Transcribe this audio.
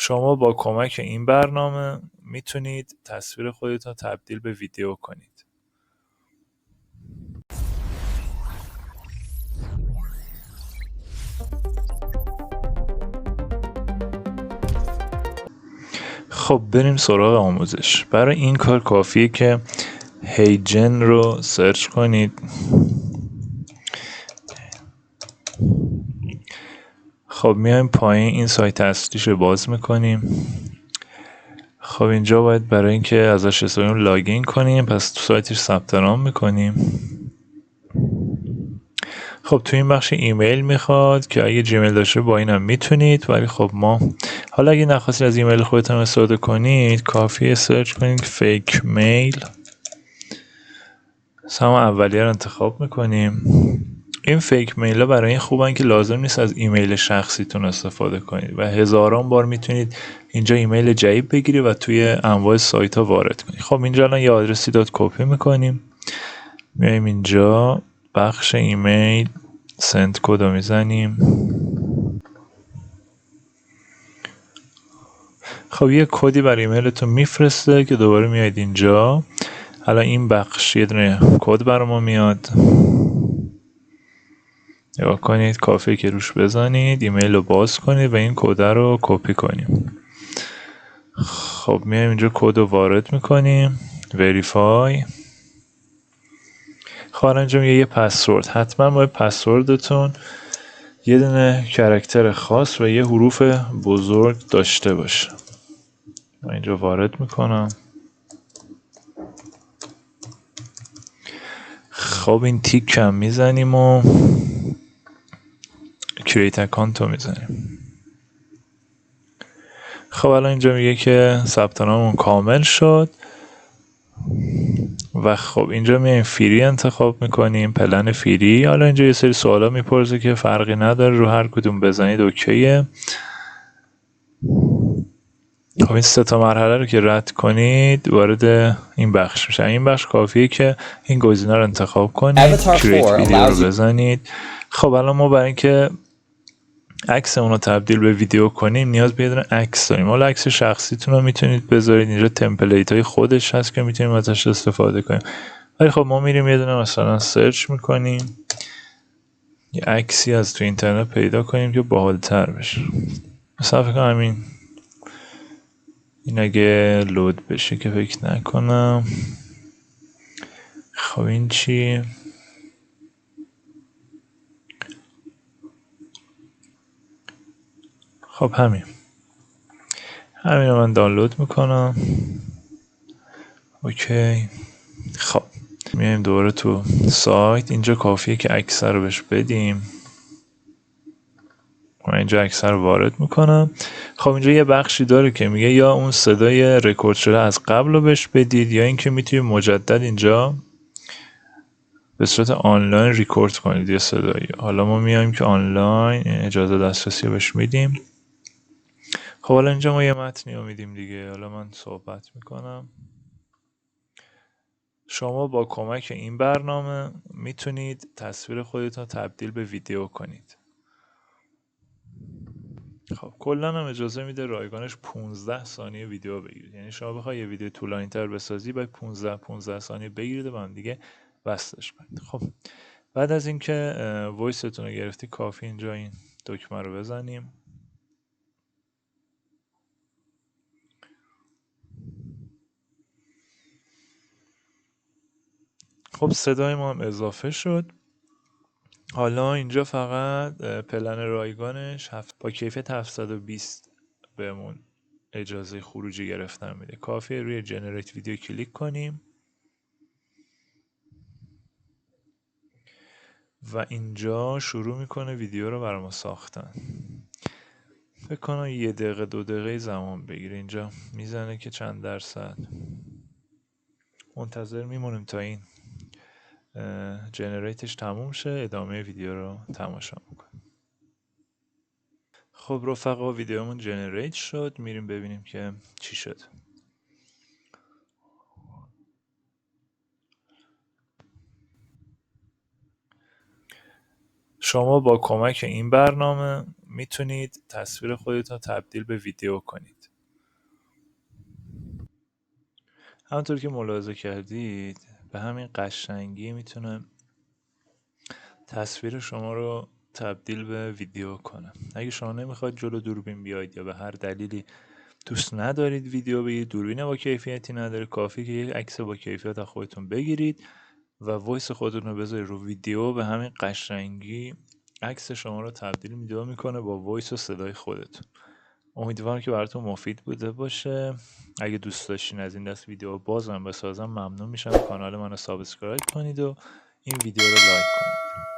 شما با کمک این برنامه میتونید تصویر خودتون تبدیل به ویدیو کنید. خب بریم سراغ آموزش. برای این کار کافیه که هیجن رو سرچ کنید. خب میایم پایین، این سایت اصلیش رو باز میکنیم. خب اینجا باید برای اینکه ازش استفاده کنیم لاگین کنیم، پس تو سایتش ثبت نام میکنیم. خب تو این بخش ایمیل میخواد که اگه جیمیل داشته با اینم میتونید، ولی خب ما حالا اگه نخواستید از ایمیل خودتون استفاده کنید کافیه سرچ کنید فیک میل، همون اولیه رو انتخاب میکنیم. این فیک میل ها برای این خوبن که لازم نیست از ایمیل شخصیتون استفاده کنید و هزاران بار میتونید اینجا ایمیل جدید بگیرید و توی انواع سایت ها وارد کنید. خب اینجا الان یه آدرسی داد کپی میکنیم، میایم اینجا بخش ایمیل سند کد رو میزنیم. خب یه کدی برای ایمیلتون میفرسته که دوباره میاید اینجا. الان این بخش یه دونه کد برای ما میاد، نگاه کنید، کافیه که روش بزنید، ایمیل رو باز کنید و این کد رو کپی کنیم. خب میایم اینجا کد رو وارد میکنیم، وریفای. خب انجام یه پسورد، حتما باید پسوردتون یه دونه کرکتر خاص و یه حروف بزرگ داشته باشه. من اینجا وارد میکنم. خب این تیک هم میزنیم و کریت اکانت رو میزنیم. خب الان اینجا میگه که ثبت ناممون کامل شد و خب اینجا میایم فری انتخاب میکنیم، پلن فری. حالا اینجا یه سری سوالا میپرسه که فرقی نداره، رو هر کدوم بزنید اوکیه. خب این 3 مرحله رو که رد کنید وارد این بخش میشه. این بخش کافیه که این گزینه رو انتخاب کنید، کریت ویدیو رو بزنید. خب الان ما برای اینکه عکسمون رو تبدیل به ویدیو کنیم نیاز به یه دونه عکس داریم. حالا عکس شخصیتون رو میتونید بذارید، اینجا تمپلیت های خودش هست که میتونیم ازش استفاده کنیم، ولی خب ما میریم یه دونه مثلا سرچ میکنیم یه عکسی از تو اینترنت پیدا کنیم که باحال‌تر بشه. مثلا فکر کنم این اگه لود بشه که فکر نکنم. خب این چی؟ خب همین رو من دانلود میکنم. اوکی. خب میایم دوباره تو سایت، اینجا کافیه که عکس رو بهش بدیم. من اینجا عکس رو وارد میکنم. خب اینجا یه بخشی داره که میگه یا اون صدای رکورد شده از قبل رو بهش بدید یا اینکه میتونید مجدد اینجا به صورت آنلاین ریکورد کنید یه صدایی. حالا ما میایم که آنلاین اجازه دسترسی بهش میدیم. خب حالا اینجا ما یه متنی رو میدیم دیگه. حالا من صحبت میکنم. شما با کمک این برنامه میتونید تصویر خودتون تبدیل به ویدیو کنید. خب کلا هم اجازه میده رایگانش 15 ثانیه ویدیو بگیرید. یعنی شما بخوای یه ویدیو طولانی تر بسازی باید 15 ثانیه بگیرید و هم دیگه وصلش کنید. خب بعد از اینکه وایستون رو گرفتی کافی اینجا این دکمه رو بزنیم. خب صدای ما هم اضافه شد. حالا اینجا فقط پلن رایگانش با کیفیت 720 بهمون اجازه خروجی گرفتن میده. کافیه روی جنریت ویدیو کلیک کنیم و اینجا شروع میکنه ویدیو رو برای ما ساختن. فکر کنم 1 دقیقه 2 دقیقه زمان بگیره. اینجا میزنه که چند درصد. منتظر میمونیم تا این جنریتش تموم شه، ادامه ویدیو رو تماشا میکنیم. خب رفقا ویدیومون جنریت شد، میریم ببینیم که چی شد. شما با کمک این برنامه میتونید تصویر خودتون تبدیل به ویدیو کنید. همونطور که ملاحظه کردید به همین قشنگی میتونه تصویر شما رو تبدیل به ویدیو کنه. اگه شما نمیخواید جلو دوربین بیاید یا به هر دلیلی دوست ندارید ویدیو بگیرید، دوربین با کیفیتی نداره، کافی که یک عکس با کیفیت از خودتون بگیرید و وایس خودتون رو بذارید رو ویدیو. به همین قشنگی عکس شما رو تبدیل ویدیو میکنه با وایس و صدای خودتون. امیدوارم که براتون مفید بوده باشه. اگه دوست داشتین از این دست ویدیو بازم بسازم ممنون میشم. کانال منو سابسکرایب کنید و این ویدیو رو لایک کنید.